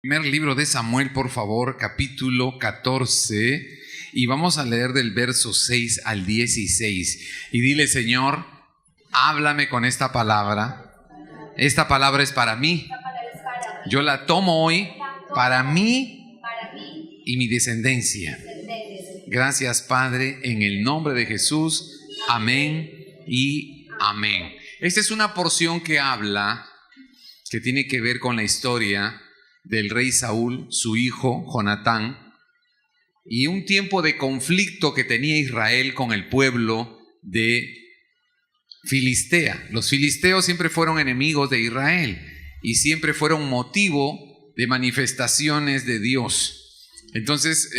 Primer libro de Samuel, por favor, capítulo 14, y vamos a leer del verso 6 al 16. Y dile: Señor, háblame con esta palabra. Esta palabra es para mí. Yo la tomo hoy para mí y mi descendencia. Gracias, Padre, en el nombre de Jesús. Amén y amén. Esta es una porción que tiene que ver con la historia del rey Saúl, su hijo Jonatán, y un tiempo de conflicto que tenía Israel con el pueblo de Filistea. Los filisteos siempre fueron enemigos de Israel y siempre fueron motivo de manifestaciones de Dios. Entonces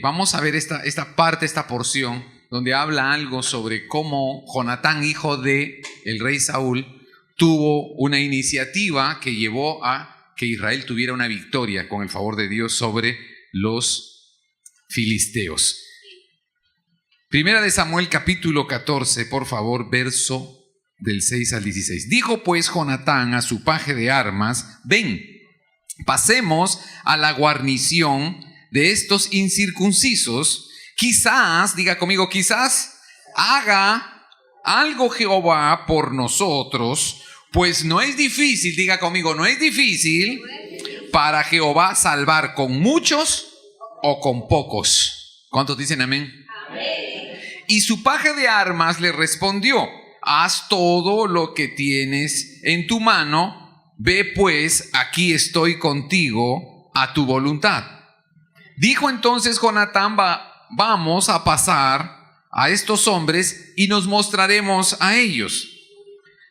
vamos a ver esta parte, esta porción, donde habla algo sobre cómo Jonatán, hijo de el rey Saúl, tuvo una iniciativa que llevó a que Israel tuviera una victoria con el favor de Dios sobre los filisteos. Primera de Samuel, capítulo 14, por favor, verso del 6 al 16. Dijo pues Jonatán a su paje de armas: ven, pasemos a la guarnición de estos incircuncisos. Quizás, diga conmigo, quizás haga algo Jehová por nosotros, pues no es difícil, diga conmigo, no es difícil para Jehová salvar con muchos o con pocos. ¿Cuántos dicen amén? Amén. Y su paje de armas le respondió: haz todo lo que tienes en tu mano, ve pues, aquí estoy contigo a tu voluntad. Dijo entonces Jonatán: vamos a pasar a estos hombres y nos mostraremos a ellos.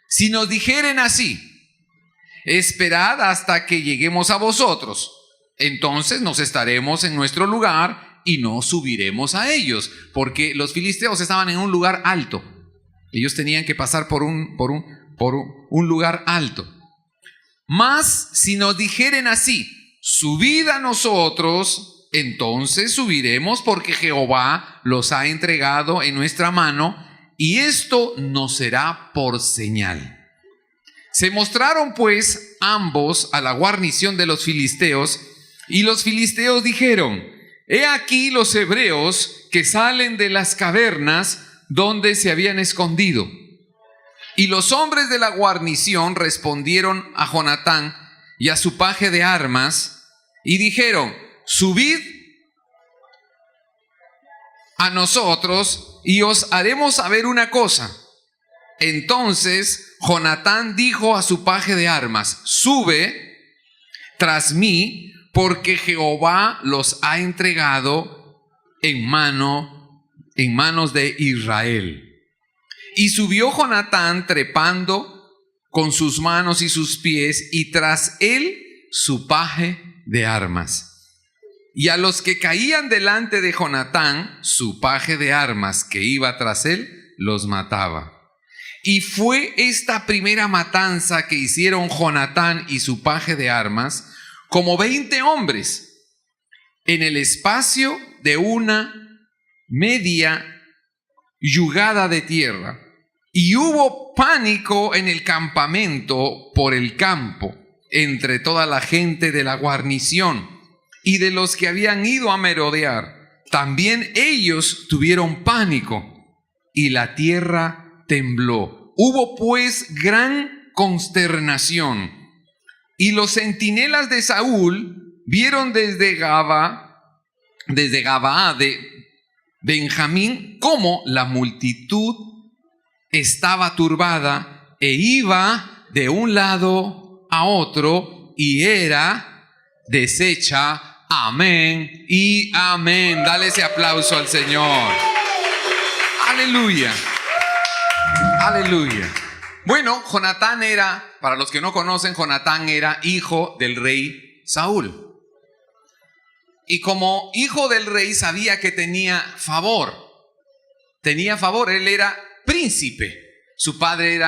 Si nos dijeren así: esperad hasta que lleguemos a vosotros, entonces nos estaremos en nuestro lugar y no subiremos a ellos, porque los filisteos estaban en un lugar alto. Ellos tenían que pasar por un lugar alto. Mas si nos dijeren así: subid a nosotros, entonces subiremos, porque Jehová los ha entregado en nuestra mano, y esto nos será por señal. Se mostraron pues ambos a la guarnición de los filisteos, y los filisteos dijeron: he aquí los hebreos que salen de las cavernas donde se habían escondido. Y los hombres de la guarnición respondieron a Jonatán y a su paje de armas, y dijeron: subid a nosotros y os haremos saber una cosa. Entonces Jonatán dijo a su paje de armas: sube tras mí, porque Jehová los ha entregado en manos de Israel. Y subió Jonatán trepando con sus manos y sus pies, y tras él su paje de armas. Y a los que caían delante de Jonatán, su paje de armas que iba tras él, los mataba. Y fue esta primera matanza que hicieron Jonatán y su paje de armas, como 20 hombres, en el espacio de una media yugada de tierra. Y hubo pánico en el campamento por el campo, entre toda la gente de la guarnición y de los que habían ido a merodear. También ellos tuvieron pánico, y la tierra tembló. Hubo pues gran consternación, y los centinelas de Saúl vieron desde Gabaa de Benjamín cómo la multitud estaba turbada e iba de un lado a otro, y era deshecha. Amén y amén. Dale ese aplauso al Señor. Aleluya. Aleluya. Bueno, Jonatán era, para los que no conocen, Jonatán era hijo del rey Saúl. Y como hijo del rey sabía que tenía favor. Él era príncipe. Su padre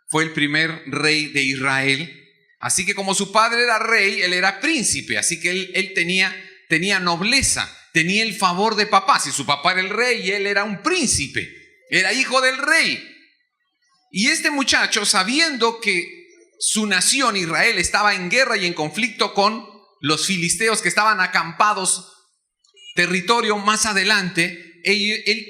fue el primer rey de Israel. Así que como su padre era rey, él era príncipe. Así que él tenía nobleza, tenía el favor de papá. Si su papá era el rey y él era un príncipe, era hijo del rey. Y este muchacho, sabiendo que su nación Israel estaba en guerra y en conflicto con los filisteos que estaban acampados territorio más adelante, él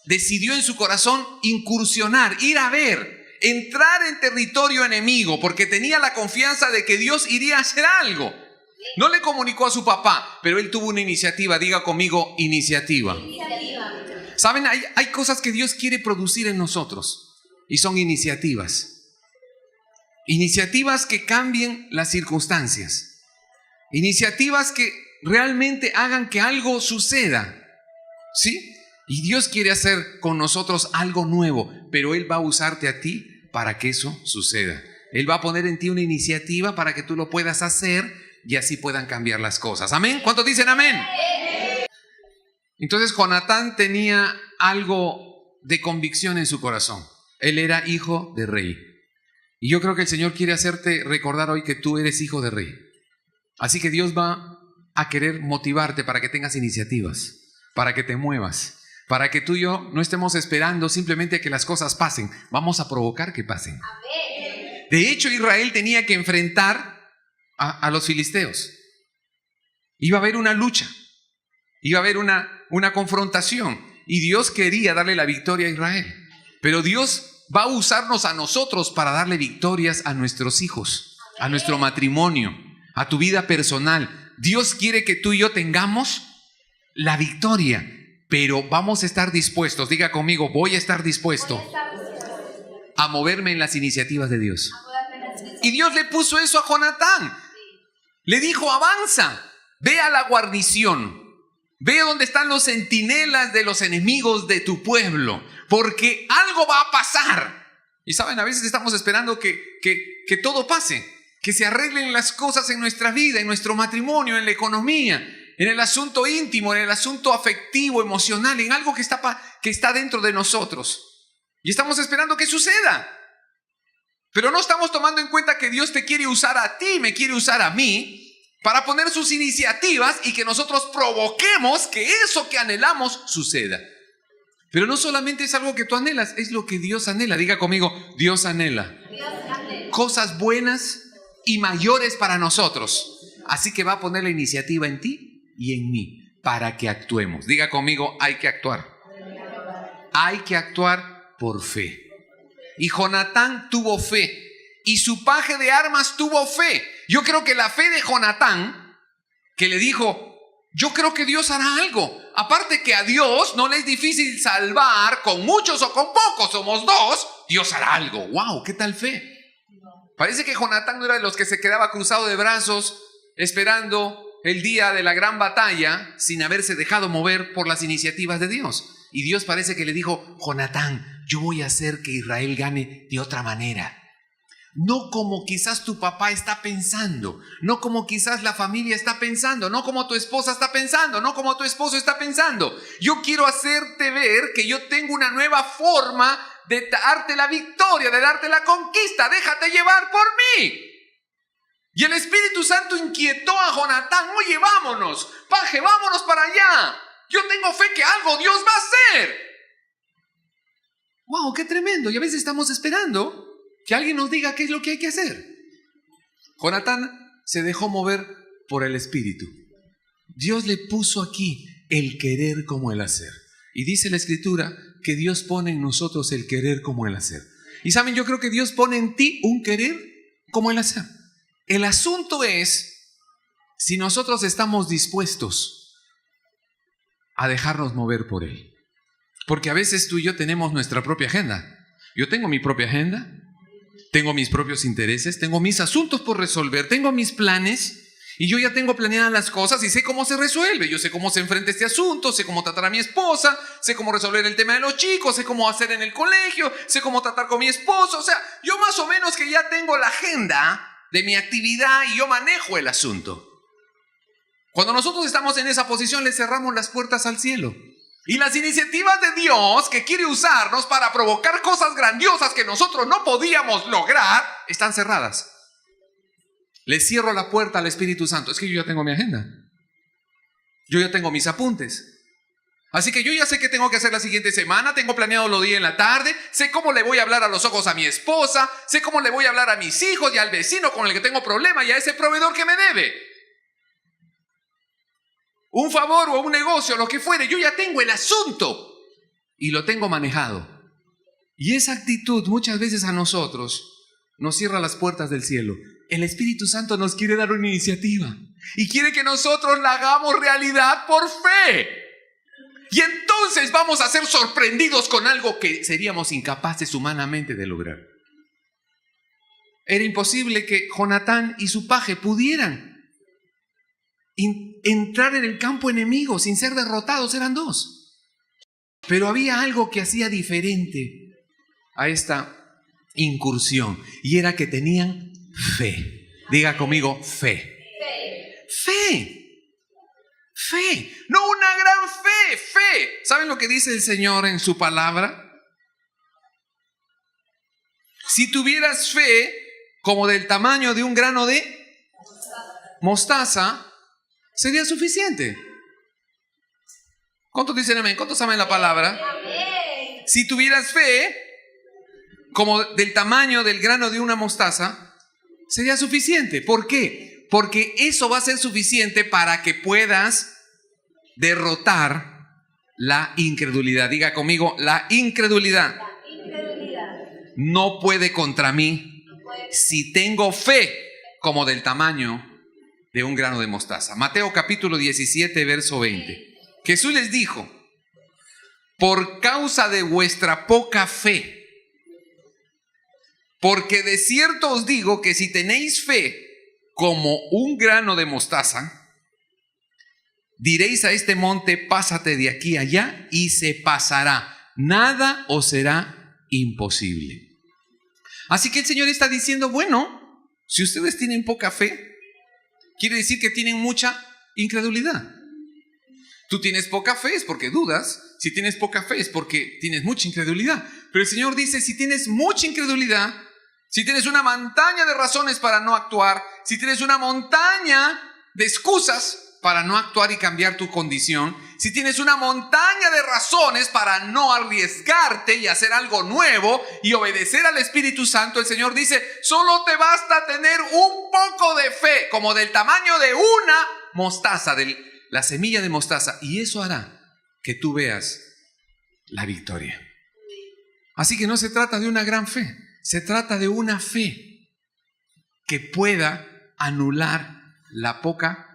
decidió en su corazón incursionar, ir a ver, entrar en territorio enemigo, porque tenía la confianza de que Dios iría a hacer algo. No le comunicó a su papá, pero él tuvo una iniciativa. Diga conmigo, iniciativa. ¿Saben? Hay cosas que Dios quiere producir en nosotros y son iniciativas. Iniciativas que cambien las circunstancias. Iniciativas que realmente hagan que algo suceda. ¿Sí? Y Dios quiere hacer con nosotros algo nuevo, pero Él va a usarte a ti para que eso suceda. Él va a poner en ti una iniciativa para que tú lo puedas hacer y así puedan cambiar las cosas. ¿Amén? ¿Cuántos dicen amén? Entonces Jonatán tenía algo de convicción en su corazón. Él era hijo de rey. Y yo creo que el Señor quiere hacerte recordar hoy que tú eres hijo de rey. Así que Dios va a querer motivarte para que tengas iniciativas, para que te muevas, para que tú y yo no estemos esperando simplemente que las cosas pasen. Vamos a provocar que pasen. Amén. De hecho, Israel tenía que enfrentar a los filisteos. Iba a haber una lucha, iba a haber una confrontación, y Dios quería darle la victoria a Israel. Pero Dios va a usarnos a nosotros para darle victorias a nuestros hijos, a nuestro matrimonio, a tu vida personal. Dios quiere que tú y yo tengamos la victoria, pero vamos a estar dispuestos. Diga conmigo, voy a estar dispuesto a moverme en las iniciativas de Dios. Y Dios le puso eso a Jonatán. Le dijo, avanza, ve a la guarnición, ve donde están los centinelas de los enemigos de tu pueblo, porque algo va a pasar. Y saben, a veces estamos esperando que todo pase, que se arreglen las cosas en nuestra vida, en nuestro matrimonio, en la economía, en el asunto íntimo, en el asunto afectivo, emocional, en algo que está dentro de nosotros. Y estamos esperando que suceda. Pero no estamos tomando en cuenta que Dios te quiere usar a ti, me quiere usar a mí, para poner sus iniciativas y que nosotros provoquemos que eso que anhelamos suceda. Pero no solamente es algo que tú anhelas, es lo que Dios anhela. Diga conmigo, Dios anhela. Cosas buenas y mayores para nosotros. Así que va a poner la iniciativa en ti y en mí para que actuemos. Diga conmigo, hay que actuar. Hay que actuar por fe. Y Jonatán tuvo fe. Y su paje de armas tuvo fe. Yo creo que la fe de Jonatán, que le dijo, yo creo que Dios hará algo. Aparte que a Dios no le es difícil salvar con muchos o con pocos, somos dos, Dios hará algo. ¡Wow! ¿Qué tal fe? Parece que Jonatán no era de los que se quedaba cruzado de brazos esperando el día de la gran batalla sin haberse dejado mover por las iniciativas de Dios. Y Dios parece que le dijo, Jonatán, yo voy a hacer que Israel gane de otra manera. No como quizás tu papá está pensando, no como quizás la familia está pensando, no como tu esposa está pensando, no como tu esposo está pensando. Yo quiero hacerte ver que yo tengo una nueva forma de darte la victoria, de darte la conquista. Déjate llevar por mí. Y el Espíritu Santo inquietó a Jonatán. Oye, vámonos, paje, vámonos para allá. Yo tengo fe que algo Dios va a hacer. ¡Wow! ¡Qué tremendo! Y a veces estamos esperando que alguien nos diga qué es lo que hay que hacer. Jonatán se dejó mover por el Espíritu. Dios le puso aquí el querer como el hacer. Y dice la Escritura que Dios pone en nosotros el querer como el hacer. Y saben, yo creo que Dios pone en ti un querer como el hacer. El asunto es si nosotros estamos dispuestos a dejarnos mover por Él. Porque a veces tú y yo tenemos nuestra propia agenda. Yo tengo mi propia agenda, tengo mis propios intereses, tengo mis asuntos por resolver, tengo mis planes y yo ya tengo planeadas las cosas y sé cómo se resuelve. Yo sé cómo se enfrenta este asunto, sé cómo tratar a mi esposa, sé cómo resolver el tema de los chicos, sé cómo hacer en el colegio, sé cómo tratar con mi esposo. O sea, yo más o menos que ya tengo la agenda de mi actividad y yo manejo el asunto. Cuando nosotros estamos en esa posición, le cerramos las puertas al cielo. Y las iniciativas de Dios que quiere usarnos para provocar cosas grandiosas que nosotros no podíamos lograr, están cerradas. Le cierro la puerta al Espíritu Santo. Es que yo ya tengo mi agenda. Yo ya tengo mis apuntes. Así que yo ya sé qué tengo que hacer la siguiente semana, tengo planeado los días en la tarde, sé cómo le voy a hablar a los ojos a mi esposa, sé cómo le voy a hablar a mis hijos y al vecino con el que tengo problema y a ese proveedor que me debe. un favor o un negocio, lo que fuere. Yo ya tengo el asunto y lo tengo manejado. Y esa actitud muchas veces a nosotros nos cierra las puertas del cielo. El Espíritu Santo nos quiere dar una iniciativa y quiere que nosotros la hagamos realidad por fe. Y entonces vamos a ser sorprendidos con algo que seríamos incapaces humanamente de lograr. Era imposible que Jonatán y su paje pudieran entrar en el campo enemigo sin ser derrotados. Eran dos. Pero había algo que hacía diferente a esta incursión, y era que tenían fe. Diga conmigo, fe. Fe. Fe. No una gran fe, fe. ¿Saben lo que dice el Señor en su palabra? Si tuvieras fe como del tamaño de un grano de mostaza, sería suficiente. ¿Cuántos dicen amén? ¿Cuántos saben la palabra? Amén. Si tuvieras fe como del tamaño del grano de una mostaza, sería suficiente. ¿Por qué? Porque eso va a ser suficiente para que puedas derrotar la incredulidad. Diga conmigo, la incredulidad no puede contra mí si tengo fe como del tamaño de un grano de mostaza. Mateo capítulo 17, verso 20. Jesús les dijo: por causa de vuestra poca fe, porque de cierto os digo que si tenéis fe como un grano de mostaza, diréis a este monte, pásate de aquí a allá, y se pasará. Nada os será imposible. Así que el Señor está diciendo, bueno, si ustedes tienen poca fe, quiere decir que tienen mucha incredulidad. Tú tienes poca fe es porque dudas. Si tienes poca fe es porque tienes mucha incredulidad. Pero el Señor dice, si tienes mucha incredulidad, si tienes una montaña de razones para no actuar, si tienes una montaña de excusas para no actuar y cambiar tu condición, si tienes una montaña de razones para no arriesgarte y hacer algo nuevo y obedecer al Espíritu Santo, el Señor dice, solo te basta tener un poco de fe, como del tamaño de una mostaza, de la semilla de mostaza, y eso hará que tú veas la victoria. Así que no se trata de una gran fe, se trata de una fe que pueda anular la poca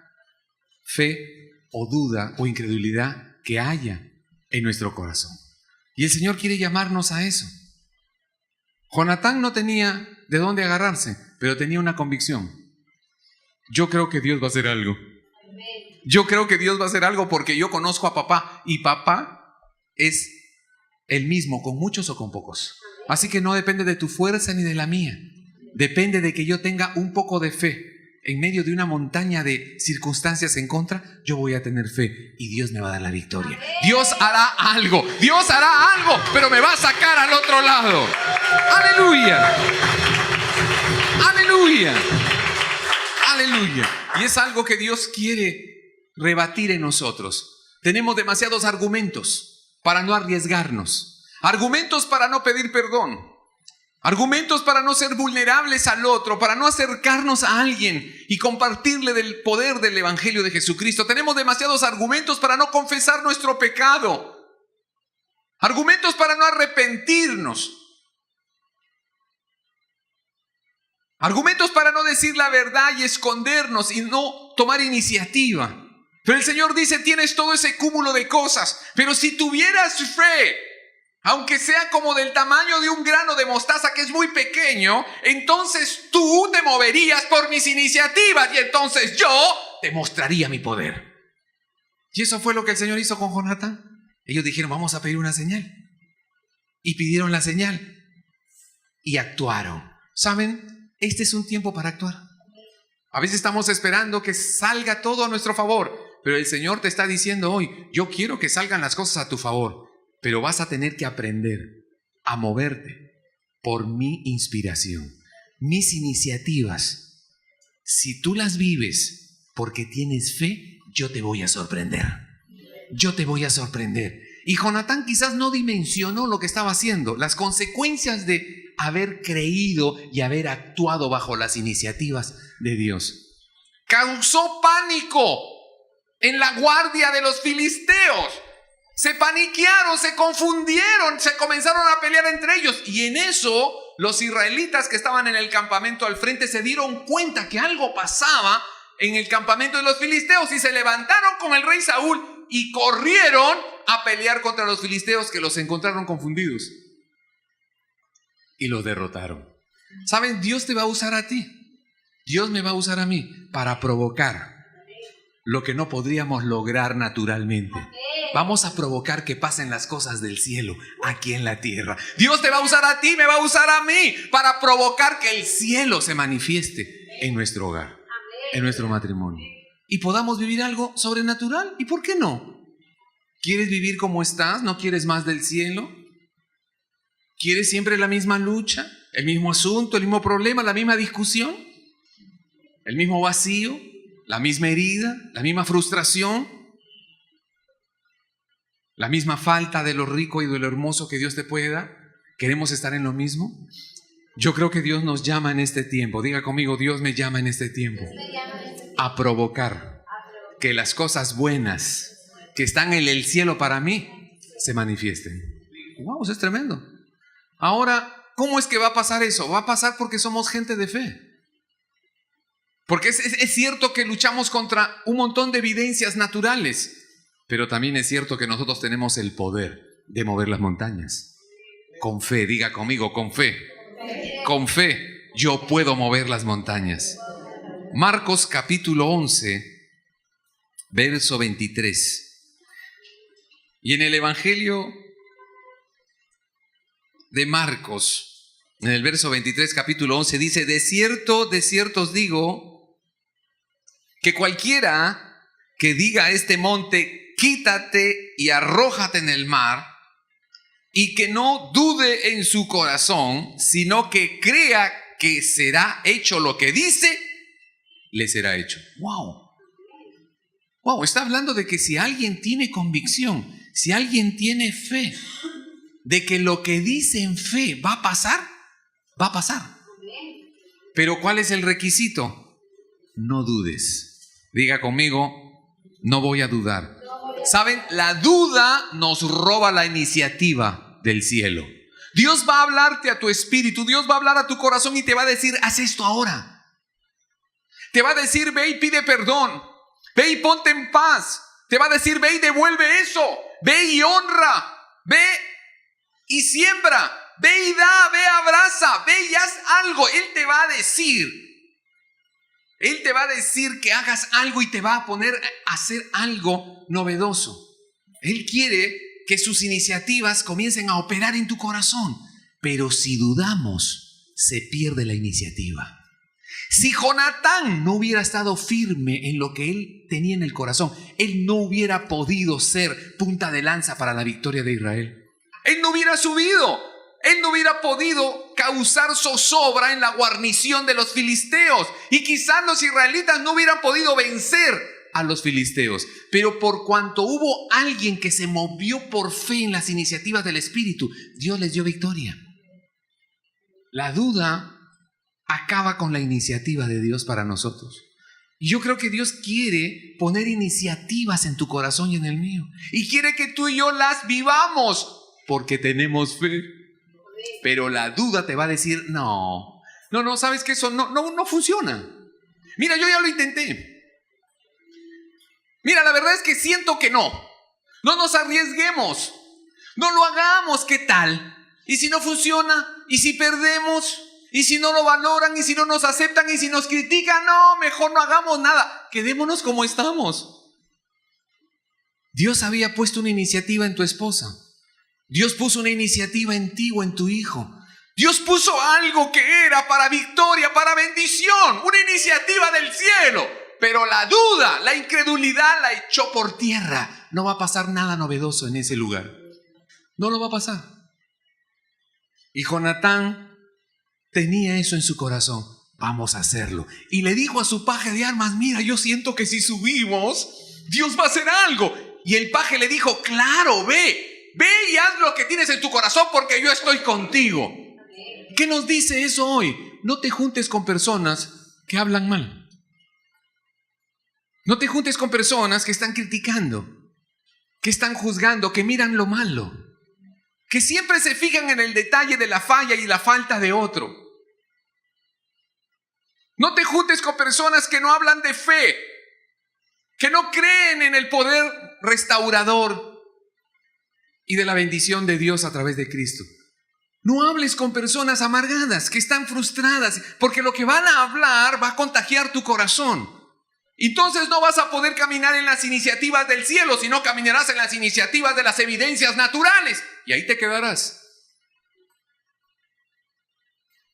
fe o duda o incredulidad que haya en nuestro corazón. Y el Señor quiere llamarnos a eso. Jonatán no tenía de dónde agarrarse, pero tenía una convicción. Yo creo que Dios va a hacer algo. Yo creo que Dios va a hacer algo porque yo conozco a papá y papá es el mismo con muchos o con pocos. Así que no depende de tu fuerza ni de la mía. Depende de que yo tenga un poco de fe. En medio de una montaña de circunstancias en contra, yo voy a tener fe y Dios me va a dar la victoria. Dios hará algo, pero me va a sacar al otro lado. ¡Aleluya! ¡Aleluya! ¡Aleluya! Y es algo que Dios quiere rebatir en nosotros. Tenemos demasiados argumentos para no arriesgarnos, argumentos para no pedir perdón, argumentos para no ser vulnerables al otro, para no acercarnos a alguien y compartirle del poder del Evangelio de Jesucristo. Tenemos demasiados argumentos para no confesar nuestro pecado, argumentos para no arrepentirnos, argumentos para no decir la verdad y escondernos y no tomar iniciativa. Pero el Señor dice, tienes todo ese cúmulo de cosas, pero si tuvieras fe, aunque sea como del tamaño de un grano de mostaza que es muy pequeño, entonces tú te moverías por mis iniciativas y entonces yo te mostraría mi poder. Y eso fue lo que el Señor hizo con Jonatán. Ellos dijeron, vamos a pedir una señal. Y pidieron la señal y actuaron. ¿Saben? Este es un tiempo para actuar. A veces estamos esperando que salga todo a nuestro favor, pero el Señor te está diciendo hoy, yo quiero que salgan las cosas a tu favor. Pero vas a tener que aprender a moverte por mi inspiración, mis iniciativas. Si tú las vives porque tienes fe, yo te voy a sorprender. Yo te voy a sorprender. Y Jonatán quizás no dimensionó lo que estaba haciendo, las consecuencias de haber creído y haber actuado bajo las iniciativas de Dios. Causó pánico en la guardia de los filisteos. Se paniquearon, se confundieron, se comenzaron a pelear entre ellos. Y en eso, los israelitas que estaban en el campamento al frente se dieron cuenta que algo pasaba en el campamento de los filisteos y se levantaron con el rey Saúl y corrieron a pelear contra los filisteos, que los encontraron confundidos y los derrotaron. ¿Saben? Dios te va a usar a ti. Dios me va a usar a mí para provocar lo que no podríamos lograr naturalmente. Vamos a provocar que pasen las cosas del cielo aquí en la tierra. Dios te va a usar a ti, me va a usar a mí para provocar que el cielo se manifieste en nuestro hogar, en nuestro matrimonio, y podamos vivir algo sobrenatural. ¿Y por qué no? ¿Quieres vivir como estás? ¿No quieres más del cielo? ¿Quieres siempre la misma lucha, el mismo asunto, el mismo problema, la misma discusión, el mismo vacío, la misma herida, la misma frustración, la misma falta de lo rico y de lo hermoso que Dios te puede dar? ¿Queremos estar en lo mismo? Yo creo que Dios nos llama en este tiempo. Diga conmigo, Dios me llama en este tiempo a provocar que las cosas buenas que están en el cielo para mí se manifiesten. ¡Wow! Eso es tremendo. Ahora, ¿cómo es que va a pasar eso? Va a pasar porque somos gente de fe. Porque es cierto que luchamos contra un montón de evidencias naturales, pero también es cierto que nosotros tenemos el poder de mover las montañas. Con fe, diga conmigo, con fe. Con fe yo puedo mover las montañas. Marcos capítulo 11, verso 23. Y en el Evangelio de Marcos, en el verso 23, capítulo 11, dice: de cierto os digo, que cualquiera que diga a este monte, quítate y arrójate en el mar, y que no dude en su corazón, sino que crea que será hecho lo que dice, le será hecho. ¡Wow! ¡Wow! Está hablando de que si alguien tiene convicción, si alguien tiene fe, de que lo que dice en fe va a pasar, va a pasar. Pero ¿cuál es el requisito? No dudes. Diga conmigo, no voy a dudar. ¿Saben? La duda nos roba la iniciativa del cielo. Dios va a hablarte a tu espíritu, Dios va a hablar a tu corazón y te va a decir, haz esto ahora. Te va a decir, ve y pide perdón, ve y ponte en paz. Te va a decir, ve y devuelve eso, ve y honra, ve y siembra, ve y da, ve, abraza, ve y haz algo. Él te va a decir que hagas algo y te va a poner a hacer algo novedoso. Él quiere que sus iniciativas comiencen a operar en tu corazón. Pero si dudamos, se pierde la iniciativa. Si Jonatán no hubiera estado firme en lo que él tenía en el corazón, él no hubiera podido ser punta de lanza para la victoria de Israel. Él no hubiera subido. Él no hubiera podido causar zozobra en la guarnición de los filisteos. Y quizás los israelitas no hubieran podido vencer a los filisteos. Pero por cuanto hubo alguien que se movió por fe en las iniciativas del Espíritu, Dios les dio victoria. La duda acaba con la iniciativa de Dios para nosotros. Y yo creo que Dios quiere poner iniciativas en tu corazón y en el mío. Y quiere que tú y yo las vivamos porque tenemos fe. Pero la duda te va a decir, no, sabes que eso no funciona. Mira, yo ya lo intenté. Mira, la verdad es que siento que no nos arriesguemos, no lo hagamos, ¿qué tal? ¿Y si no funciona? ¿Y si perdemos? ¿Y si no lo valoran? ¿Y si no nos aceptan? ¿Y si nos critican? No, mejor no hagamos nada, quedémonos como estamos. Dios había puesto una iniciativa en tu esposa. Dios puso una iniciativa en ti o en tu hijo. Dios puso algo que era para victoria, para bendición, una iniciativa del cielo. Pero la duda, la incredulidad la echó por tierra. No va a pasar nada novedoso en ese lugar. No lo va a pasar. Y Jonatán tenía eso en su corazón. Vamos a hacerlo. Y le dijo a su paje de armas, mira, yo siento que si subimos, Dios va a hacer algo. Y el paje le dijo, claro, ve y haz lo que tienes en tu corazón porque yo estoy contigo. ¿Qué nos dice eso hoy? No te juntes con personas que hablan mal. No te juntes con personas que están criticando, que están juzgando, que miran lo malo, que siempre se fijan en el detalle de la falla y la falta de otro. No te juntes con personas que no hablan de fe, que no creen en el poder restaurador y de la bendición de Dios a través de Cristo. No hables con personas amargadas, que están frustradas, porque lo que van a hablar va a contagiar tu corazón. Entonces no vas a poder caminar en las iniciativas del cielo, sino caminarás en las iniciativas de las evidencias naturales, y ahí te quedarás.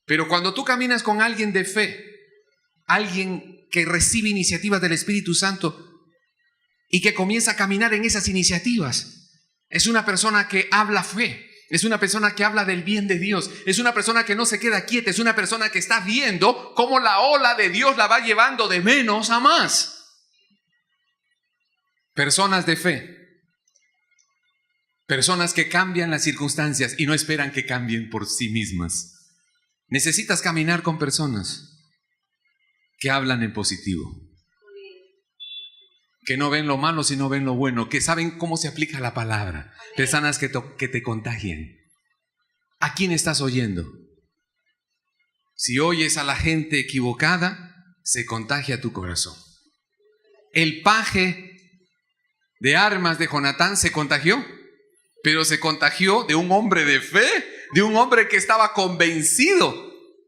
Pero cuando tú caminas con alguien de fe, alguien que recibe iniciativas del Espíritu Santo y que comienza a caminar en esas iniciativas, es una persona que habla fe. Es una persona que habla del bien de Dios. Es una persona que no se queda quieta. Es una persona que está viendo cómo la ola de Dios la va llevando de menos a más. Personas de fe. Personas que cambian las circunstancias y no esperan que cambien por sí mismas. Necesitas caminar con personas que hablan en positivo. Que no ven lo malo, sino ven lo bueno, que saben cómo se aplica la palabra, personas que te contagian. ¿A quién estás oyendo? Si oyes a la gente equivocada, se contagia tu corazón. El paje de armas de Jonatán se contagió, pero se contagió de un hombre de fe, de un hombre que estaba convencido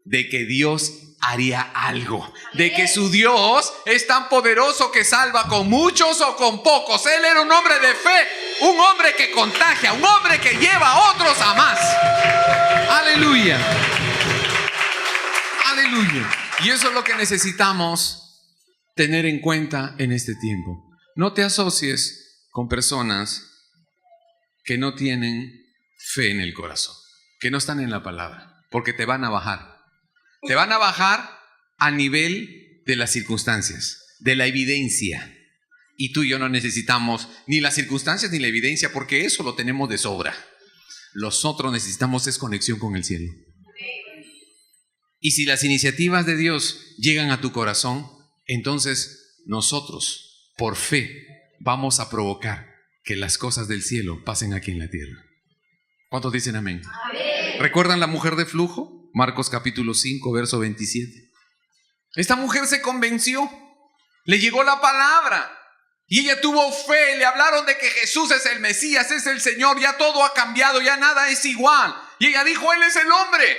de que Dios haría algo, de que su Dios es tan poderoso que salva con muchos o con pocos. Él era un hombre de fe, un hombre que contagia, un hombre que lleva a otros a más. Aleluya, aleluya. Y eso es lo que necesitamos tener en cuenta en este tiempo. No te asocies con personas que no tienen fe en el corazón, que no están en la palabra, porque te van a bajar. Te van a bajar a nivel de las circunstancias, de la evidencia. Y tú y yo no necesitamos ni las circunstancias ni la evidencia, porque eso lo tenemos de sobra. Nosotros necesitamos es conexión con el cielo. Y si las iniciativas de Dios llegan a tu corazón, entonces nosotros, por fe, vamos a provocar que las cosas del cielo pasen aquí en la tierra. ¿Cuántos dicen amén? Amén. ¿Recuerdan la mujer de flujo? Marcos capítulo 5, verso 27. Esta mujer se convenció, le llegó la palabra y ella tuvo fe, le hablaron de que Jesús es el Mesías, es el Señor, ya todo ha cambiado, ya nada es igual. Y ella dijo, Él es el hombre.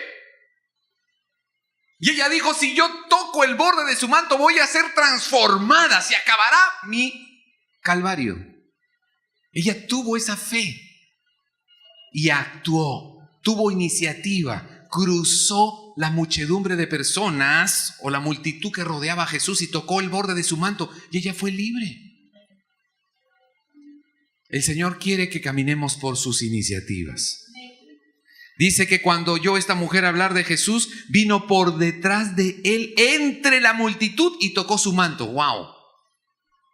Y ella dijo, si yo toco el borde de su manto voy a ser transformada, se acabará mi calvario. Ella tuvo esa fe y actuó, tuvo iniciativa. Cruzó la muchedumbre de personas o la multitud que rodeaba a Jesús y tocó el borde de su manto y ella fue libre. El Señor quiere que caminemos por sus iniciativas. Dice que cuando oyó esta mujer hablar de Jesús, vino por detrás de él entre la multitud y tocó su manto. ¡Wow!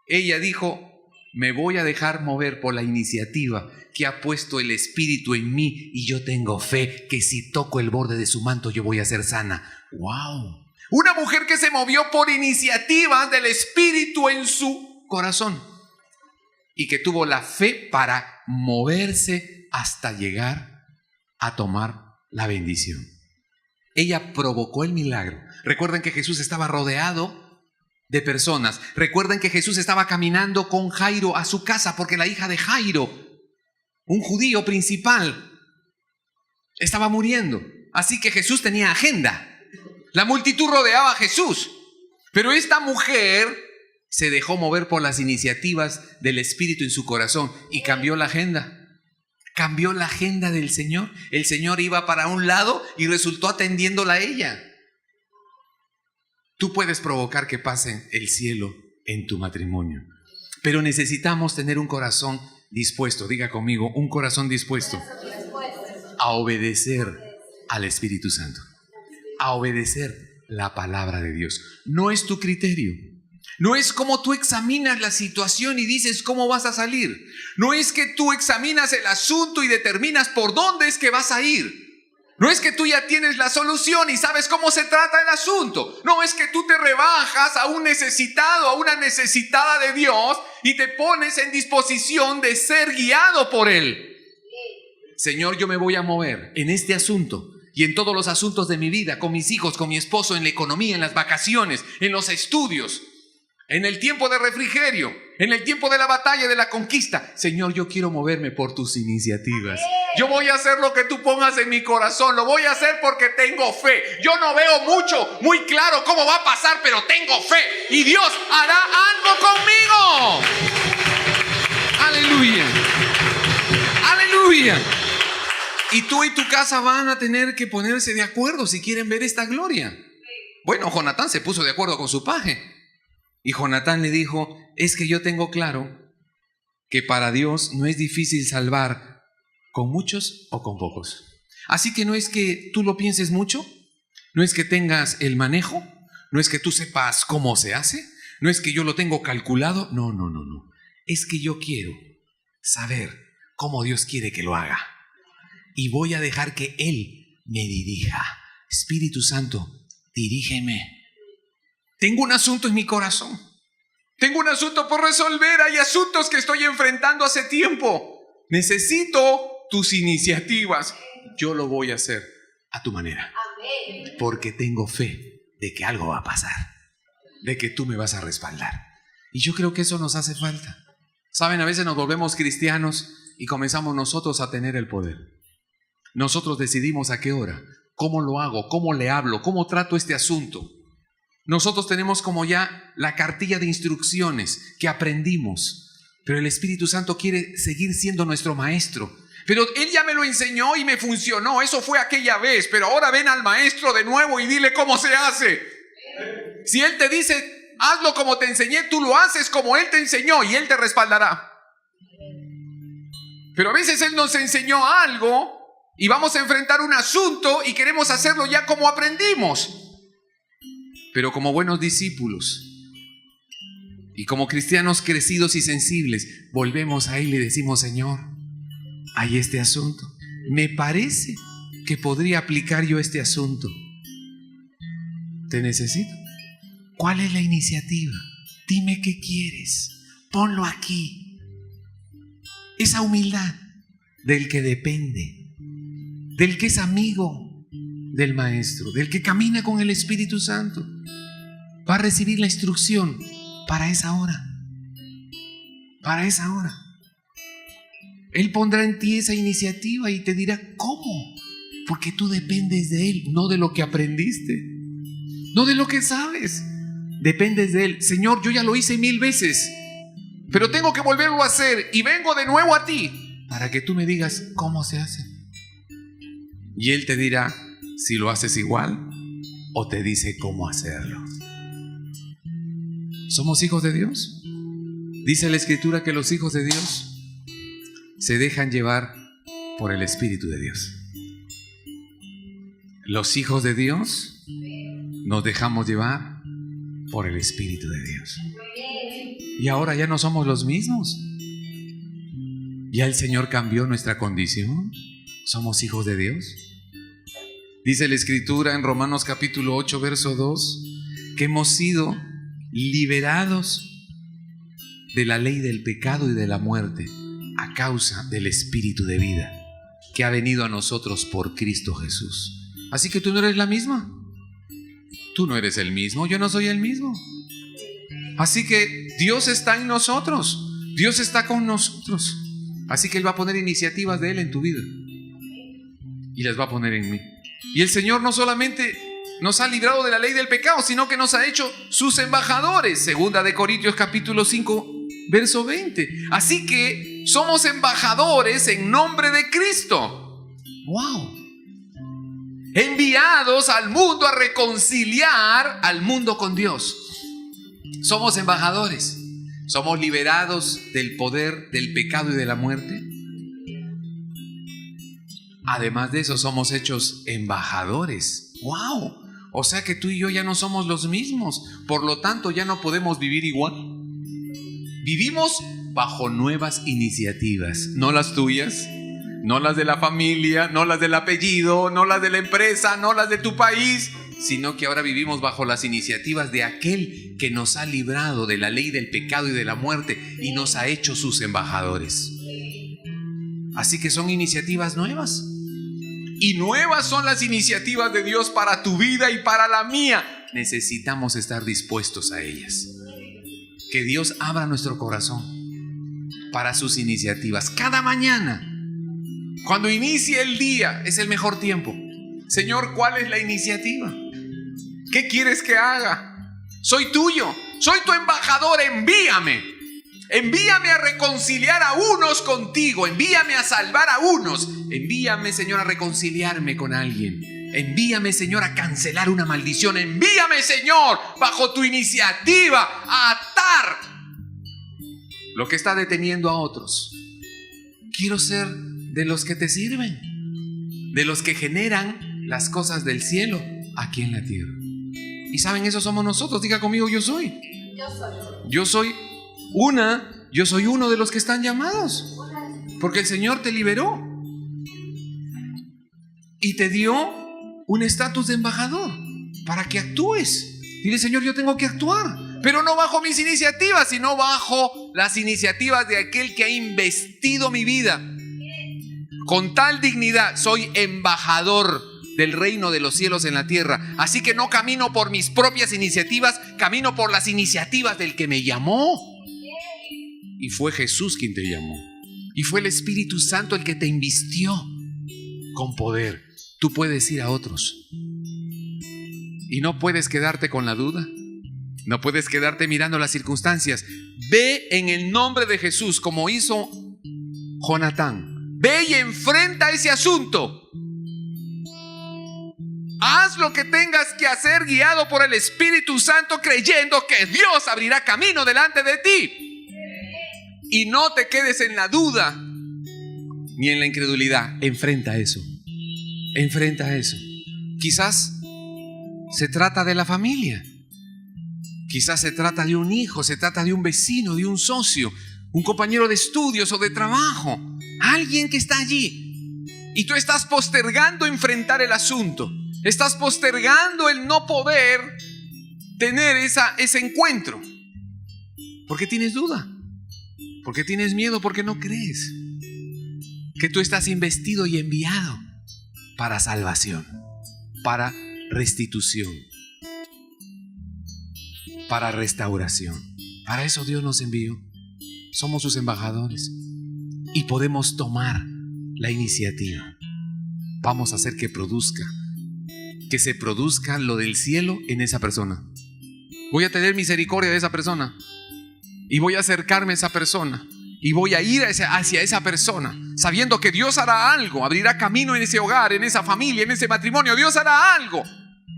Ella dijo, me voy a dejar mover por la iniciativa que ha puesto el Espíritu en mí y yo tengo fe que si toco el borde de su manto yo voy a ser sana. ¡Wow! Una mujer que se movió por iniciativas del Espíritu en su corazón y que tuvo la fe para moverse hasta llegar a tomar la bendición. Ella provocó el milagro. Recuerden que Jesús estaba rodeado de personas. Recuerden que Jesús estaba caminando con Jairo a su casa porque la hija de Jairo, un judío principal, estaba muriendo. Así que Jesús tenía agenda. La multitud rodeaba a Jesús. Pero esta mujer se dejó mover por las iniciativas del Espíritu en su corazón y cambió la agenda. Cambió la agenda del Señor. El Señor iba para un lado y resultó atendiéndola a ella. Tú puedes provocar que pase el cielo en tu matrimonio, pero necesitamos tener un corazón dispuesto. Diga conmigo, un corazón dispuesto a obedecer al Espíritu Santo, a obedecer la palabra de Dios. No es tu criterio. No es como tú examinas la situación y dices cómo vas a salir. No es que tú examinas el asunto y determinas por dónde es que vas a ir. No es que tú ya tienes la solución y sabes cómo se trata el asunto. No es que tú te rebajas a un necesitado, a una necesitada de Dios y te pones en disposición de ser guiado por Él. Señor, yo me voy a mover en este asunto y en todos los asuntos de mi vida, con mis hijos, con mi esposo, en la economía, en las vacaciones, en los estudios, en el tiempo de refrigerio, en el tiempo de la batalla, de la conquista. Señor, yo quiero moverme por tus iniciativas. Yo voy a hacer lo que tú pongas en mi corazón. Lo voy a hacer porque tengo fe. Yo no veo muy claro cómo va a pasar, pero tengo fe. Y Dios hará algo conmigo. Aleluya. Aleluya. Y tú y tu casa van a tener que ponerse de acuerdo si quieren ver esta gloria. Bueno, Jonatán se puso de acuerdo con su paje. Y Jonatán le dijo, es que yo tengo claro que para Dios no es difícil salvar con muchos o con pocos. Así que no es que tú lo pienses mucho, no es que tengas el manejo, no es que tú sepas cómo se hace, no es que yo lo tengo calculado, no. Es que yo quiero saber cómo Dios quiere que lo haga. Y voy a dejar que Él me dirija. Espíritu Santo, dirígeme. Tengo un asunto en mi corazón. Tengo un asunto por resolver. Hay asuntos que estoy enfrentando hace tiempo. Necesito tus iniciativas. Yo lo voy a hacer a tu manera. Porque tengo fe de que algo va a pasar. De que tú me vas a respaldar. Y yo creo que eso nos hace falta. Saben, a veces nos volvemos cristianos y comenzamos nosotros a tener el poder. Nosotros decidimos a qué hora, cómo lo hago, cómo le hablo, cómo trato este asunto. Nosotros tenemos como ya la cartilla de instrucciones que aprendimos, pero el Espíritu Santo quiere seguir siendo nuestro maestro. Pero Él ya me lo enseñó y me funcionó, eso fue aquella vez, pero ahora ven al maestro de nuevo y dile cómo se hace. Si Él te dice, hazlo como te enseñé, tú lo haces como Él te enseñó y Él te respaldará. Pero a veces Él nos enseñó algo y vamos a enfrentar un asunto y queremos hacerlo ya como aprendimos. Pero como buenos discípulos y como cristianos crecidos y sensibles, volvemos a Él y le decimos, Señor, hay este asunto. Me parece que podría aplicar yo este asunto. Te necesito. ¿Cuál es la iniciativa? Dime qué quieres. Ponlo aquí. Esa humildad del que depende, del que es amigo del Maestro, del que camina con el Espíritu Santo, va a recibir la instrucción para esa hora. Para esa hora. Él pondrá en ti esa iniciativa y te dirá ¿cómo? Porque tú dependes de Él, no de lo que aprendiste, no de lo que sabes. Dependes de Él. Señor, yo ya lo hice 1000 veces, pero tengo que volverlo a hacer y vengo de nuevo a ti para que tú me digas cómo se hace. Y Él te dirá si lo haces igual o te dice cómo hacerlo. ¿Somos hijos de Dios? Dice la Escritura que los hijos de Dios se dejan llevar por el Espíritu de Dios. Los hijos de Dios nos dejamos llevar por el Espíritu de Dios. Y ahora ya no somos los mismos. Ya el Señor cambió nuestra condición. Somos hijos de Dios. Dice la Escritura en Romanos capítulo 8, verso 2, que hemos sido liberados de la ley del pecado y de la muerte a causa del Espíritu de vida que ha venido a nosotros por Cristo Jesús. Así que tú no eres la misma. Tú no eres el mismo, yo no soy el mismo. Así que Dios está en nosotros. Dios está con nosotros. Así que Él va a poner iniciativas de Él en tu vida. Y las va a poner en mí. Y el Señor no solamente nos ha librado de la ley del pecado, sino que nos ha hecho sus embajadores. Segunda de Corintios capítulo 5, verso 20. Así que somos embajadores en nombre de Cristo. ¡Wow! Enviados al mundo a reconciliar al mundo con Dios. Somos embajadores. Somos liberados del poder del pecado y de la muerte. Además de eso, somos hechos embajadores. ¡Wow! O sea que tú y yo ya no somos los mismos. Por lo tanto, ya no podemos vivir igual. Vivimos bajo nuevas iniciativas, no las tuyas, No las de la familia, no las del apellido, no las de la empresa, no las de tu país, sino que ahora vivimos bajo las iniciativas de aquel que nos ha librado de la ley del pecado y de la muerte y nos ha hecho sus embajadores. Así que son iniciativas nuevas. Y nuevas son las iniciativas de Dios para tu vida y para la mía. Necesitamos estar dispuestos a ellas. Que Dios abra nuestro corazón para sus iniciativas. Cada mañana, cuando inicie el día, es el mejor tiempo. Señor, ¿cuál es la iniciativa? ¿Qué quieres que haga? Soy tuyo, soy tu embajador, envíame. Envíame a reconciliar a unos contigo, envíame a salvar a unos, envíame, Señor, a reconciliarme con alguien. Envíame, Señor, a cancelar una maldición. Envíame, Señor, bajo tu iniciativa, a atar lo que está deteniendo a otros. Quiero ser de los que te sirven, de los que generan las cosas del cielo aquí en la tierra. Y saben, eso somos nosotros. Diga conmigo, yo soy. Yo soy uno de los que están llamados, porque el Señor te liberó y te dio un estatus de embajador para que actúes. Dile, Señor, yo tengo que actuar, pero no bajo mis iniciativas, sino bajo las iniciativas de aquel que ha investido mi vida con tal dignidad. Soy embajador del reino de los cielos en la tierra. Así que no camino por mis propias iniciativas, camino por las iniciativas del que me llamó. Y fue Jesús quien te llamó. Y fue el Espíritu Santo el que te invistió con poder. Tú puedes ir a otros. Y no puedes quedarte con la duda. No puedes quedarte mirando las circunstancias. Ve en el nombre de Jesús, como hizo Jonatán. Ve y enfrenta ese asunto. Haz lo que tengas que hacer guiado por el Espíritu Santo, creyendo que Dios abrirá camino delante de ti. Y no te quedes en la duda ni en la incredulidad. Enfrenta eso. Enfrenta eso. Quizás se trata de la familia. Quizás se trata de un hijo, se trata de un vecino, de un socio, un compañero de estudios o de trabajo. Alguien que está allí. Y tú estás postergando enfrentar el asunto. Estás postergando el no poder tener ese encuentro. ¿Por qué tienes duda? ¿Por qué tienes miedo? ¿Por qué no crees que tú estás investido y enviado para salvación, para restitución, para restauración? Para eso Dios nos envió. Somos sus embajadores y podemos tomar la iniciativa. Vamos a hacer que se produzca lo del cielo en esa persona. Voy a tener misericordia de esa persona y voy a acercarme a esa persona y voy a ir hacia esa persona, sabiendo que Dios hará algo, abrirá camino en ese hogar, en esa familia, en ese matrimonio. Dios hará algo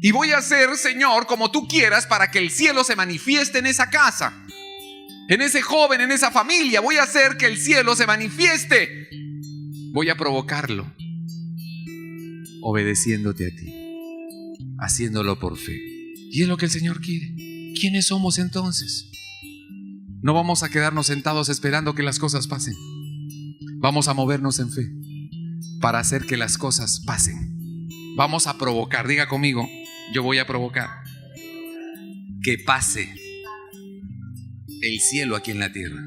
y voy a hacer, Señor, como tú quieras, para que el cielo se manifieste en esa casa, en ese joven, en esa familia. Voy a hacer que el cielo se manifieste. Voy a provocarlo, obedeciéndote a ti, haciéndolo por fe. Y es lo que el Señor quiere. ¿Quiénes somos entonces? No vamos a quedarnos sentados esperando que las cosas pasen. Vamos a movernos en fe para hacer que las cosas pasen. Vamos a provocar. Diga conmigo, yo voy a provocar que pase el cielo aquí en la tierra.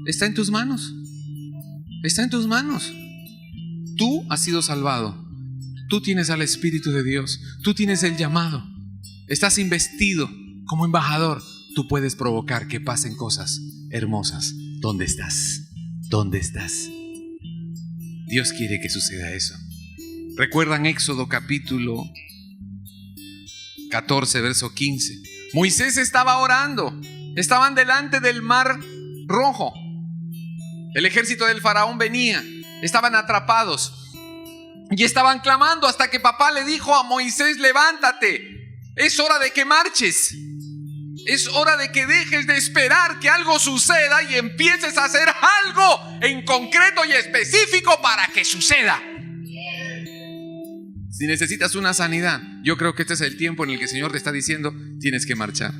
Está en tus manos. Está en tus manos. Tú has sido salvado. Tú tienes al Espíritu de Dios. Tú tienes el llamado. Estás investido como embajador. Tú puedes provocar que pasen cosas hermosas. ¿Dónde estás? ¿Dónde estás? Dios quiere que suceda eso. ¿Recuerdan Éxodo capítulo 14, verso 15? Moisés estaba orando. Estaban delante del mar rojo. El ejército del faraón venía. Estaban atrapados. Y estaban clamando hasta que papá le dijo a Moisés: levántate, es hora de que marches, es hora de que dejes de esperar que algo suceda y empieces a hacer algo en concreto y específico para que suceda. Si necesitas una sanidad, yo creo que este es el tiempo en el que el Señor te está diciendo: tienes que marchar.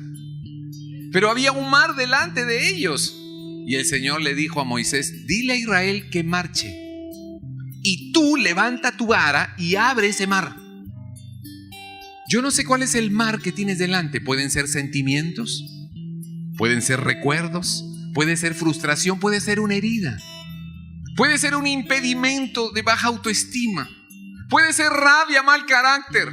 Pero había un mar delante de ellos y el Señor le dijo a Moisés: dile a Israel que marche. y tú levanta tu vara y abre ese mar. Yo no sé cuál es el mar que tienes delante. Pueden ser sentimientos, pueden ser recuerdos, puede ser frustración, puede ser una herida, puede ser un impedimento de baja autoestima, puede ser rabia, mal carácter,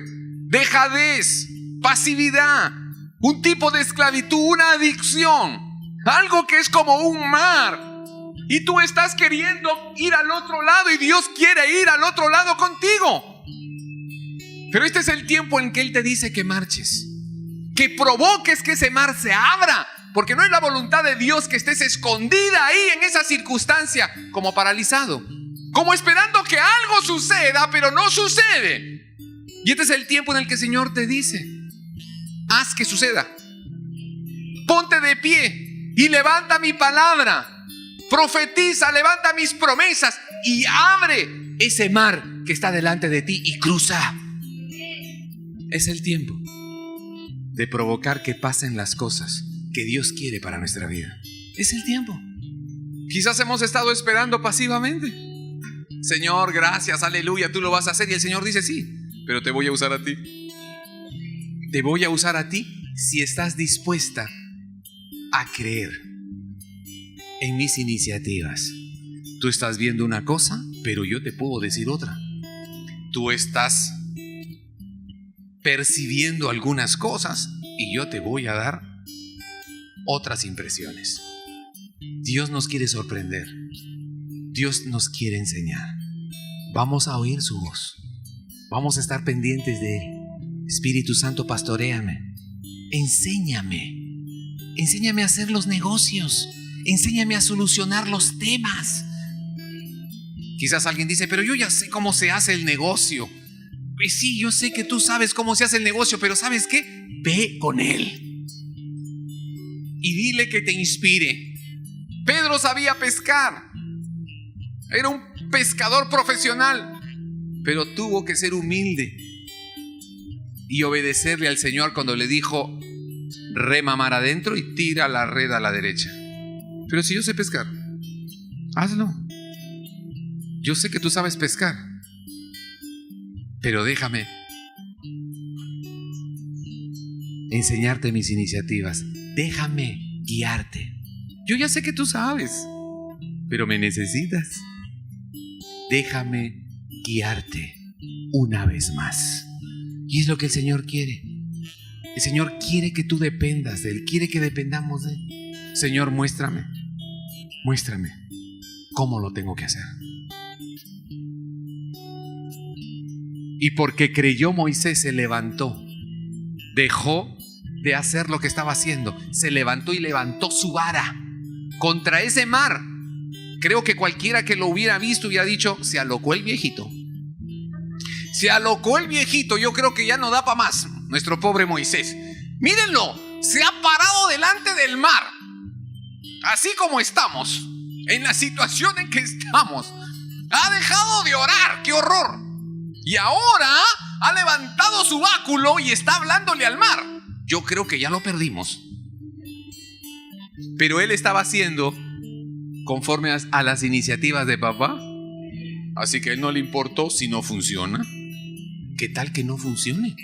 dejadez, pasividad, un tipo de esclavitud, una adicción, algo que es como un mar. Y tú estás queriendo ir al otro lado y Dios quiere ir al otro lado contigo. Pero este es el tiempo en que Él te dice que marches, que provoques que ese mar se abra, porque no es la voluntad de Dios que estés escondida ahí en esa circunstancia como paralizado, como esperando que algo suceda, pero no sucede. Y este es el tiempo en el que el Señor te dice: haz que suceda, ponte de pie y levanta mi palabra. Profetiza, levanta mis promesas y abre ese mar que está delante de ti y cruza. Es el tiempo de provocar que pasen las cosas que Dios quiere para nuestra vida. Es el tiempo. Quizás hemos estado esperando pasivamente. Señor, gracias, aleluya, tú lo vas a hacer. Y el Señor dice: sí, pero te voy a usar a ti. Te voy a usar a ti si estás dispuesta a creer en mis iniciativas. Tú estás viendo una cosa, pero yo te puedo decir otra. Tú estás percibiendo algunas cosas y yo te voy a dar otras impresiones. Dios nos quiere sorprender. Dios nos quiere enseñar. Vamos a oír su voz. Vamos a estar pendientes de Él. Espíritu Santo, pastoréame. Enséñame. Enséñame a hacer los negocios. Enséñame a solucionar los temas. Quizás alguien dice: pero yo ya sé cómo se hace el negocio. Pues sí, yo sé que tú sabes cómo se hace el negocio, pero ¿sabes qué? Ve con Él y dile que te inspire. Pedro sabía pescar. Era un pescador profesional, pero tuvo que ser humilde y obedecerle al Señor cuando le dijo: rema mar adentro y tira la red a la derecha. Pero si yo sé pescar, hazlo. Yo sé que tú sabes pescar, pero déjame enseñarte mis iniciativas. Déjame guiarte. Yo ya sé que tú sabes, pero me necesitas. Déjame guiarte una vez más. Y es lo que el Señor quiere. El Señor quiere que tú dependas de Él, quiere que dependamos de Él. Señor, muéstrame cómo lo tengo que hacer. Y porque creyó, Moisés se levantó, dejó de hacer lo que estaba haciendo, se levantó y levantó su vara contra ese mar. Creo que cualquiera que lo hubiera visto hubiera dicho: se alocó el viejito. Se alocó el viejito, yo creo que ya no da para más. Nuestro pobre Moisés. Mírenlo, se ha parado delante del mar. Así como estamos, en la situación en que estamos. Ha dejado de orar, qué horror. Y ahora ha levantado su báculo y está hablándole al mar. Yo creo que ya lo perdimos. Pero él estaba haciendo conforme a las iniciativas de papá. Así que a él no le importó si no funciona. ¿Qué tal que no funcione?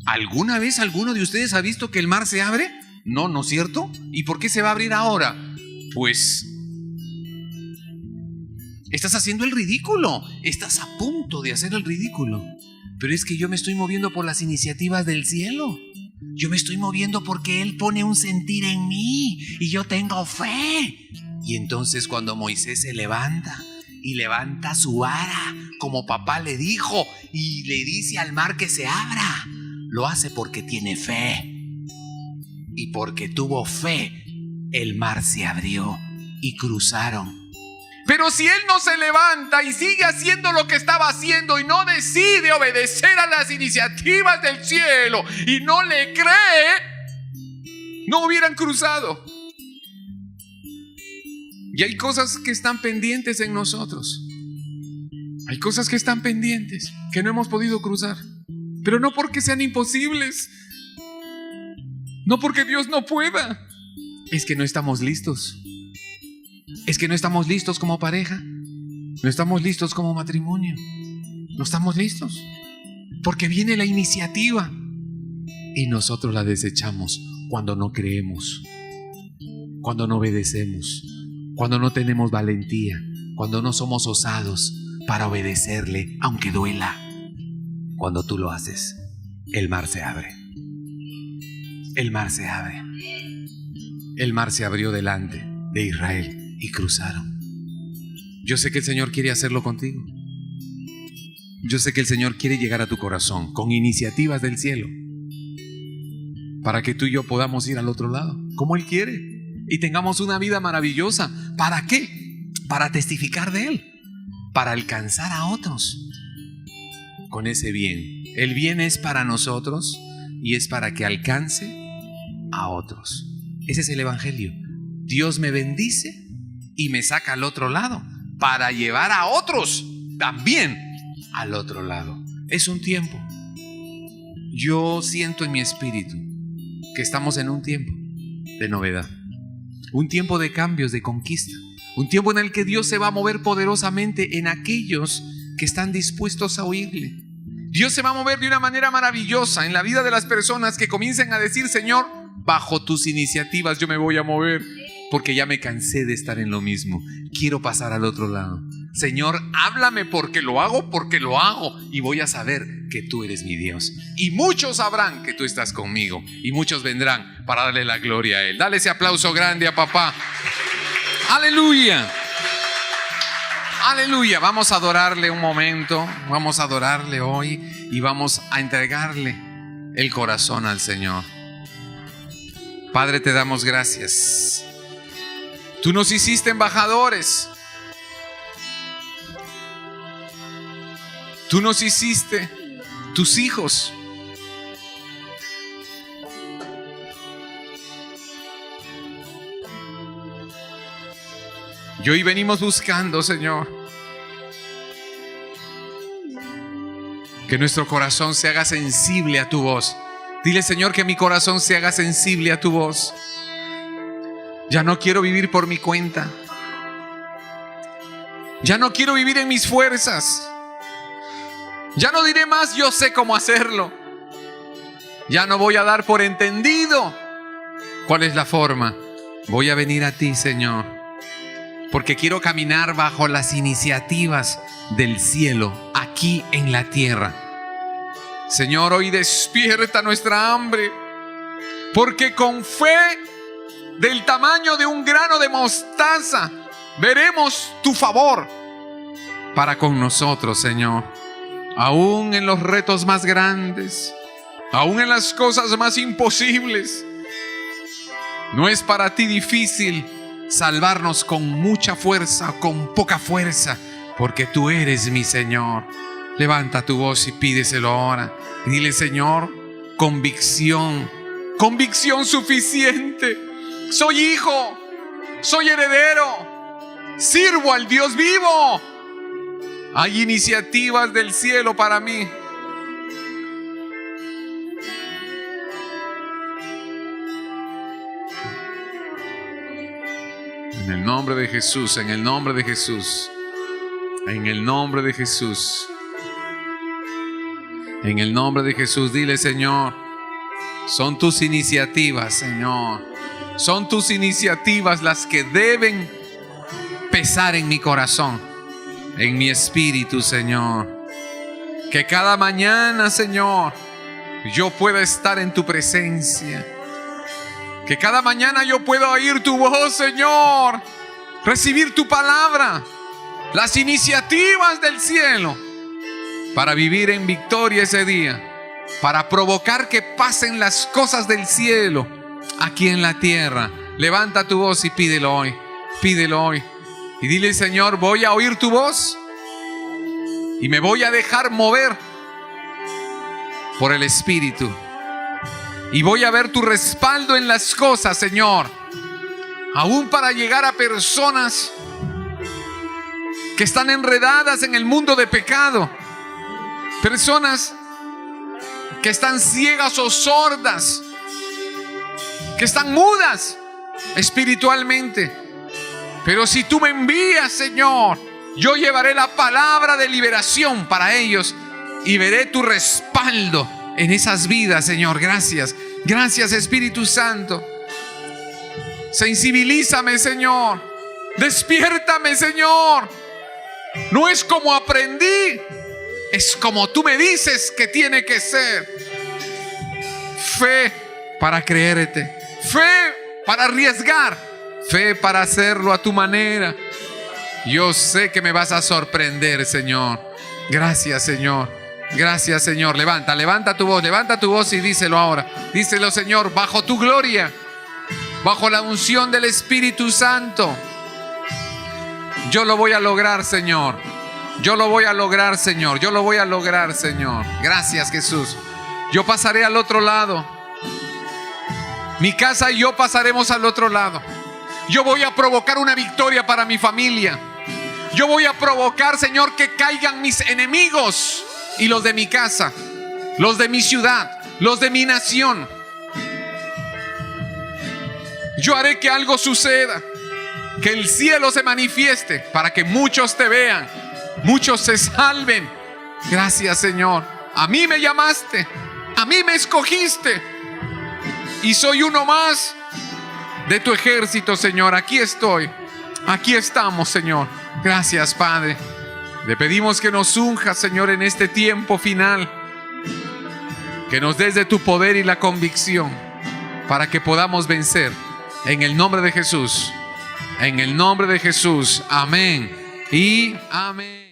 ¿Alguna vez alguno de ustedes ha visto que el mar se abre? No, ¿no es cierto? ¿Y por qué se va a abrir ahora? Pues estás haciendo el ridículo. Estás a punto de hacer el ridículo. Pero es que yo me estoy moviendo por las iniciativas del cielo. Yo me estoy moviendo porque Él pone un sentir en mí y yo tengo fe. Y entonces cuando Moisés se levanta y levanta su vara, como papá le dijo, y le dice al mar que se abra, lo hace porque tiene fe. Y porque tuvo fe, el mar se abrió y cruzaron. Pero si él no se levanta y sigue haciendo lo que estaba haciendo y no decide obedecer a las iniciativas del cielo y no le cree, no hubieran cruzado. Y hay cosas que están pendientes en nosotros. Hay cosas que están pendientes, que no hemos podido cruzar. Pero no porque sean imposibles. No porque Dios no pueda. Es que no estamos listos. Es que no estamos listos como pareja. No estamos listos como matrimonio. No estamos listos. Porque viene la iniciativa y nosotros la desechamos cuando no creemos, cuando no obedecemos, cuando no tenemos valentía, cuando no somos osados para obedecerle, aunque duela. Cuando tú lo haces, el mar se abre. El mar se abre. El mar se abrió delante de Israel y cruzaron. Yo sé que el Señor quiere hacerlo contigo. Yo sé que el Señor quiere llegar a tu corazón con iniciativas del cielo para que tú y yo podamos ir al otro lado, como Él quiere, y tengamos una vida maravillosa. ¿Para qué? Para testificar de Él, para alcanzar a otros con ese bien. El bien es para nosotros y es para que alcance a otros. Ese es el Evangelio. Dios me bendice y me saca al otro lado para llevar a otros también al otro lado. Es un tiempo. Yo siento en mi espíritu que estamos en un tiempo de novedad, un tiempo de cambios, de conquista, un tiempo en el que Dios se va a mover poderosamente en aquellos que están dispuestos a oírle. Dios se va a mover de una manera maravillosa en la vida de las personas que comiencen a decir: Señor, bajo tus iniciativas yo me voy a mover, porque ya me cansé de estar en lo mismo. Quiero pasar al otro lado. Señor, háblame porque lo hago y voy a saber que tú eres mi Dios. Y muchos sabrán que tú estás conmigo y muchos vendrán para darle la gloria a Él. Dale ese aplauso grande a papá. Aleluya. Aleluya. Vamos a adorarle un momento. Vamos a adorarle hoy y vamos a entregarle el corazón al Señor. Padre, te damos gracias. Tú nos hiciste embajadores. Tú nos hiciste tus hijos. Y hoy venimos buscando, Señor, que nuestro corazón se haga sensible a tu voz. Dile, Señor, que mi corazón se haga sensible a tu voz. Ya no quiero vivir por mi cuenta. Ya no quiero vivir en mis fuerzas. Ya no diré más, yo sé cómo hacerlo. Ya no voy a dar por entendido cuál es la forma. Voy a venir a ti, Señor, porque quiero caminar bajo las iniciativas del cielo, aquí en la tierra. Señor, hoy despierta nuestra hambre, porque con fe del tamaño de un grano de mostaza veremos tu favor para con nosotros, Señor. Aún en los retos más grandes, aún en las cosas más imposibles, no es para ti difícil salvarnos con mucha fuerza o con poca fuerza, porque tú eres mi Señor. Levanta tu voz y pídeselo ahora. Y dile: Señor, convicción, convicción suficiente. Soy hijo, soy heredero, sirvo al Dios vivo. Hay iniciativas del cielo para mí. En el nombre de Jesús, en el nombre de Jesús, en el nombre de Jesús, en el nombre de Jesús. Dile: Señor, son tus iniciativas, Señor. Son tus iniciativas las que deben pesar en mi corazón, en mi espíritu, Señor. Que cada mañana, Señor, yo pueda estar en tu presencia. Que cada mañana yo pueda oír tu voz, Señor. Recibir tu palabra, las iniciativas del cielo, para vivir en victoria ese día, para provocar que pasen las cosas del cielo aquí en la tierra. Levanta tu voz y pídelo hoy. Pídelo hoy. Y dile: Señor, voy a oír tu voz y me voy a dejar mover por el Espíritu. Y voy a ver tu respaldo en las cosas, Señor. Aún para llegar a personas que están enredadas en el mundo de pecado. Personas que están ciegas o sordas, que están mudas espiritualmente. Pero si tú me envías, Señor, Yo llevaré la palabra de liberación para ellos y veré tu respaldo en esas vidas, Señor. Gracias. Gracias, Espíritu Santo. Sensibilízame, Señor. Despiértame, Señor. No es como aprendí, es como tú me dices que tiene que ser. Fe para creerte, fe para arriesgar, fe para hacerlo a tu manera. Yo sé que me vas a sorprender, Señor. Gracias, Señor. Gracias, Señor. Levanta tu voz y díselo ahora. Díselo, Señor, bajo tu gloria, bajo la unción del Espíritu Santo. Yo lo voy a lograr, Señor. Yo lo voy a lograr, Señor. Yo lo voy a lograr, Señor. Gracias, Jesús. Yo pasaré al otro lado. Mi casa y yo pasaremos al otro lado. Yo voy a provocar una victoria para mi familia. Yo voy a provocar, Señor, que caigan mis enemigos y los de mi casa, los de mi ciudad, los de mi nación. Yo haré que algo suceda, que el cielo se manifieste para que muchos te vean, muchos se salven. Gracias, Señor. A mí me llamaste, a mí me escogiste y soy uno más de tu ejército, Señor. Aquí estoy, aquí estamos, Señor. Gracias, Padre. Le pedimos que nos unjas, Señor, en este tiempo final, que nos des de tu poder y la convicción para que podamos vencer. En el nombre de Jesús. En el nombre de Jesús. Amén y amén.